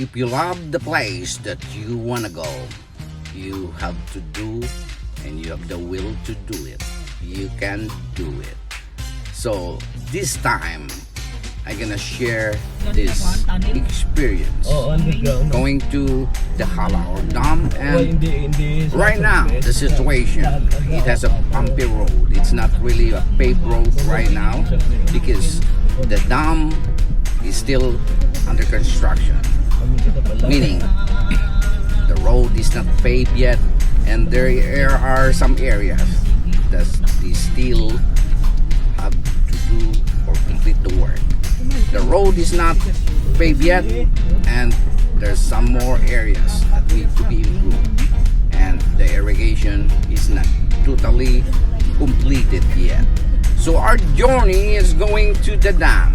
if you love the place that you want to go, you have to do, and you have the will to do it. You can do it. So this time, I'm gonna share this experience going to the Jalaur Dam, and right now the situation, it has a bumpy road. It's not really a paved road right now because the dam is still under construction, meaning the road is not paved yet, and there are some areas that we still have to do or complete the work. The road is not paved yet, and there's some more areas that need to be improved, and the irrigation is not totally completed yet. So our journey is going to the dam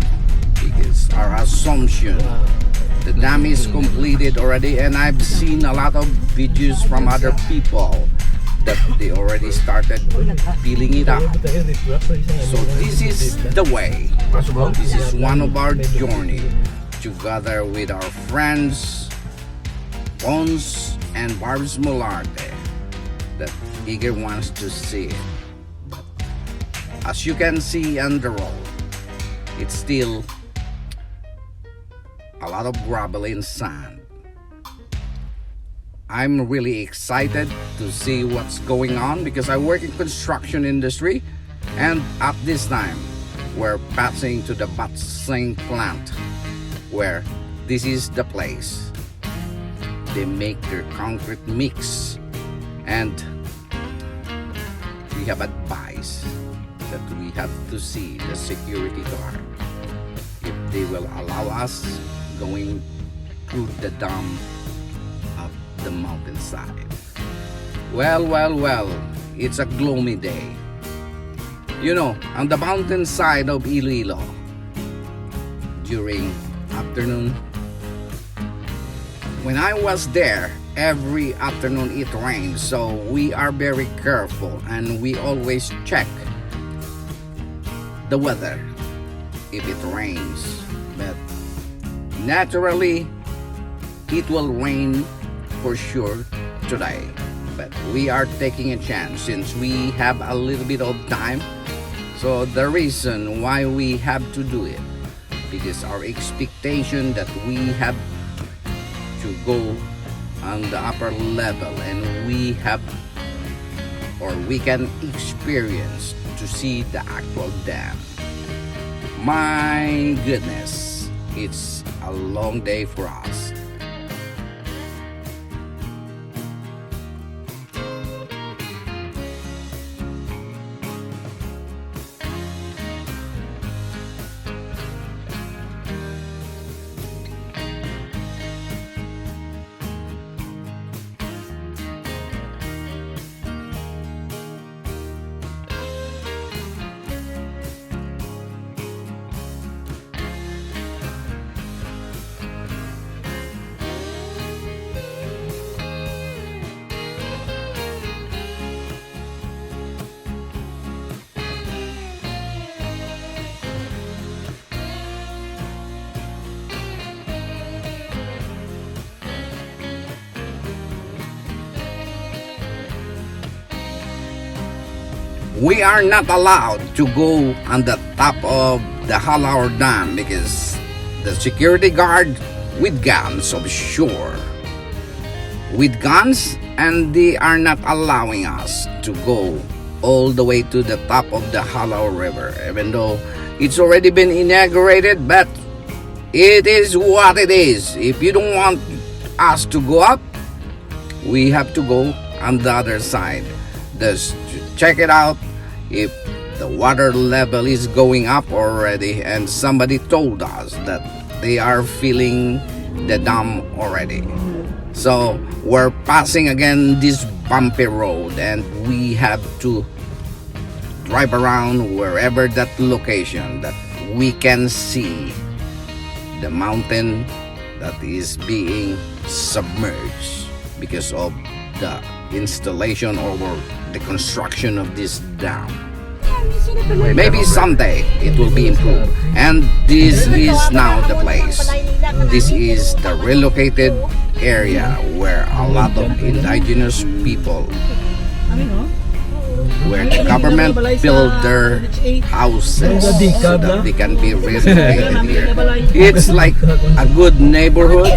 because our assumption, the dam is completed already, and I've seen a lot of videos from other people that they already started filling it up. So this is the way. This is one of our journey together with our friends Bones and Barbs Mularte that eager wants to see it. But as you can see on the road, it's still a lot of gravel and sand. I'm really excited to see what's going on because I work in construction industry, and at this time we're passing to the Batsing plant, where this is the place they make their concrete mix, and we have advised that we have to see the security guard if they will allow us going through the dam up the mountainside. Well, it's a gloomy day. You know, on the mountainside of Iloilo, during afternoon, when I was there, every afternoon it rains, so we are very careful and we always check the weather if it rains. But naturally, it will rain for sure today, but we are taking a chance since we have a little bit of time. So the reason why we have to do it, because our expectation that we have to go on the upper level and we have, or we can experience to see the actual dam. My goodness, it's a long day for us. We are not allowed to go on the top of the Jalaur Dam because the security guard with guns of sure, with guns, and they are not allowing us to go all the way to the top of the Jalaur River, even though it's already been inaugurated. But it is what it is. If you don't want us to go up, we have to go on the other side. Just check it out if the water level is going up already, and somebody told us that they are filling the dam already. So we're passing again this bumpy road, and we have to drive around wherever that location that we can see the mountain that is being submerged because of the installation or the construction of this dam. Maybe someday it will be improved. And this is now the place. This is the relocated area where a lot of indigenous people, where the government built their houses so that they can be relocated here. It's like a good neighborhood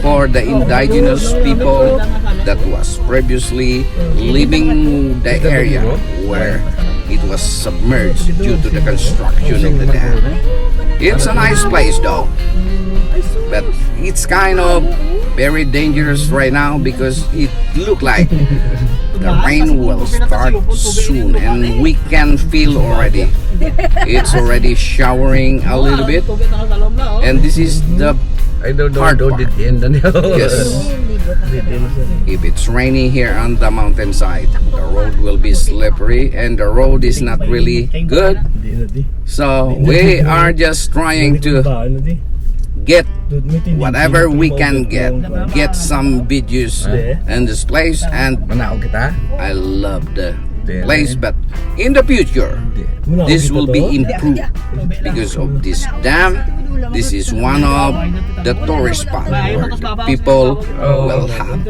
for the indigenous people that was previously living the area where it was submerged due to the construction of the dam. It's a nice place though, but it's kind of very dangerous right now because it look like the rain will start soon, and we can feel already it's already showering a little bit, and this is the hard part. Yes. If it's raining here on the mountainside, the road will be slippery and the road is not really good. So we are just trying to get whatever we can get some videos in this place, and I love the place, but in the future this will be improved because of this dam. This is one of the tourist spots where the people will have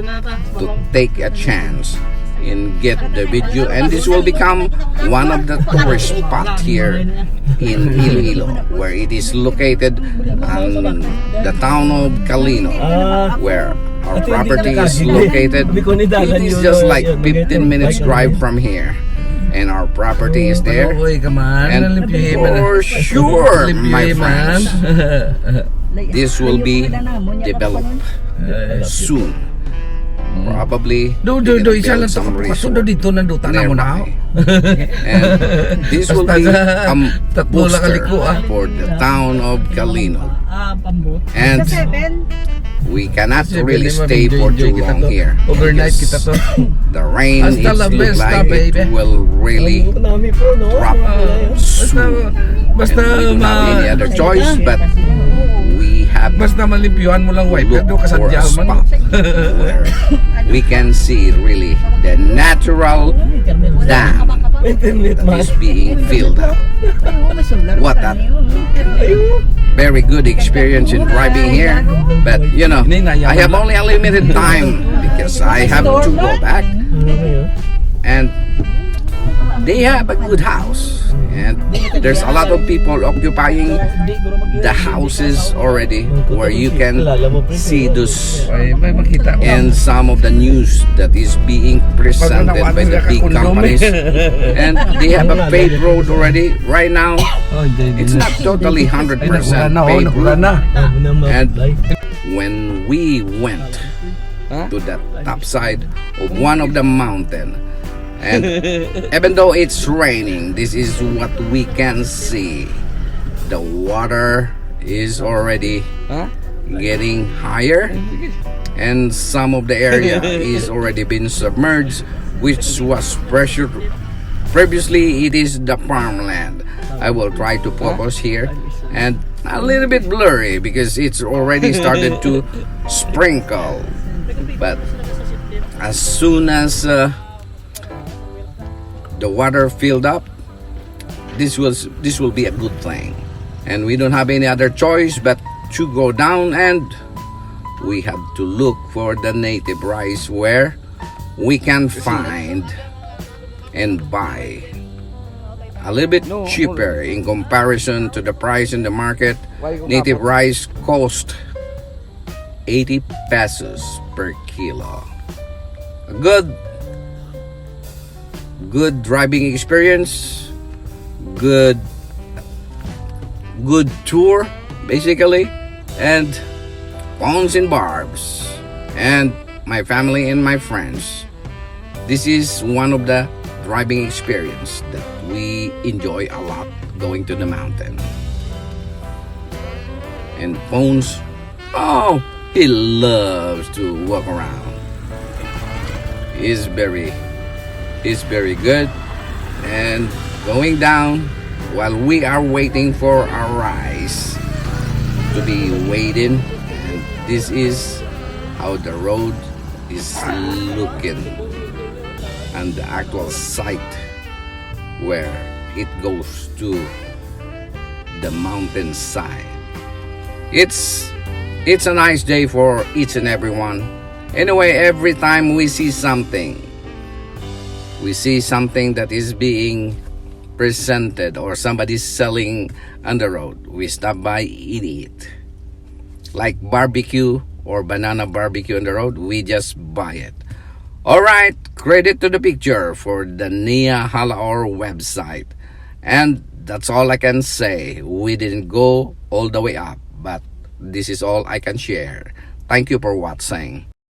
to take a chance and get the video, and this will become one of the tourist spots here in Iloilo, where it is located in the town of Calinog, where our property is located. It is just like 15 minutes drive from here, and our property is there. And for sure, my friends, this will be developed soon. Probably build some resort nearby. And this will be a booster for the town of Calinog. And we cannot really stay for too long here. Overnight kita to. The rain is look like it will really drop soon. And we don't have any other choice, but we have Basta malimpyuhan mo lang wiper do look for a kasadyahan man. spot where we can see really the natural dam that is being filled up. What a very good experience in driving here, but you know, I have only a limited time because I have to go back, and they have a good house, and there's a lot of people occupying the houses already, where you can see those Ay, may makita ko. in some of the news that is being presented by the big companies, and they have a paved road already. Right now it's not totally 100% paved road. And when we went to the top side of one of the mountain, and even though it's raining, this is what we can see. The water is already getting higher, and some of the area is already been submerged, which was pressure. Previously it is the farmland. I will try to focus here, and a little bit blurry because it's already started to sprinkle, but as soon as the water filled up, this will be a good thing, and we don't have any other choice but to go down, and we have to look for the native rice where we can find and buy a little bit cheaper in comparison to the price in the market. Native rice cost 80 pesos per kilo. A good driving experience, good tour basically, and phones and barbs, and my family and my friends. This is one of the driving experience that we enjoy a lot, going to the mountain. And phones, oh, he loves to walk around. He's very good. And going down while we are waiting for our rice to be waiting, and this is how the road is looking, and the actual site where it goes to the mountainside. It's a nice day for each and everyone. Anyway, every time we see something that is being presented or somebody's selling on the road, we stop by, eat it. Like barbecue or banana barbecue on the road, we just buy it. Alright, credit to the picture for the Nia Jalaur website. And that's all I can say. We didn't go all the way up, but this is all I can share. Thank you for watching.